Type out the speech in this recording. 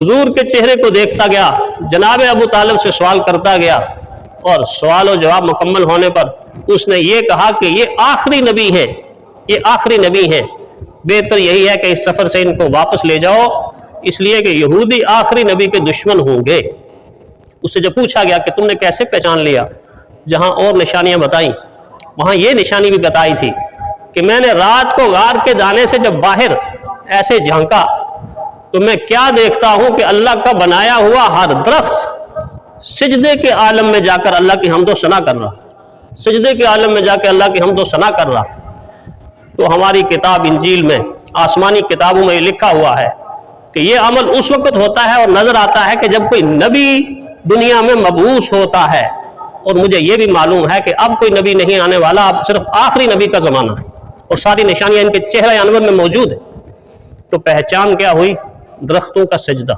हुजूर के चेहरे को देखता गया, जनाब अबू तालिब से सवाल करता गया, और सवाल और जवाब मुकम्मल होने पर उसने ये कहा कि ये आखिरी नबी है, ये आखिरी नबी है, बेहतर यही है कि इस सफ़र से इनको वापस ले जाओ, इसलिए कि यहूदी आखिरी नबी के दुश्मन होंगे। उससे जब पूछा गया कि तुमने कैसे पहचान लिया, जहाँ और निशानियाँ बताई वहाँ ये निशानी भी बताई थी कि मैंने रात को गार के जाने से जब बाहर ऐसे झांका तो मैं क्या देखता हूँ कि अल्लाह का बनाया हुआ हर दरख्त सिजदे के आलम में जाकर अल्लाह की हमदो सना कर रहा, सिजदे के आलम में जाकर अल्लाह की हमदो सना कर रहा। तो हमारी किताब इंजील में, आसमानी किताबों में लिखा हुआ है कि ये अमल उस वक्त होता है और नजर आता है कि जब कोई नबी दुनिया में मबूस होता है, और मुझे ये भी मालूम है कि अब कोई नबी नहीं आने वाला, अब सिर्फ आखिरी नबी का ज़माना है, और सारी निशानियां इनके चेहरे अनवर में मौजूद है। तो पहचान क्या हुई? दरख्तों का सजदा।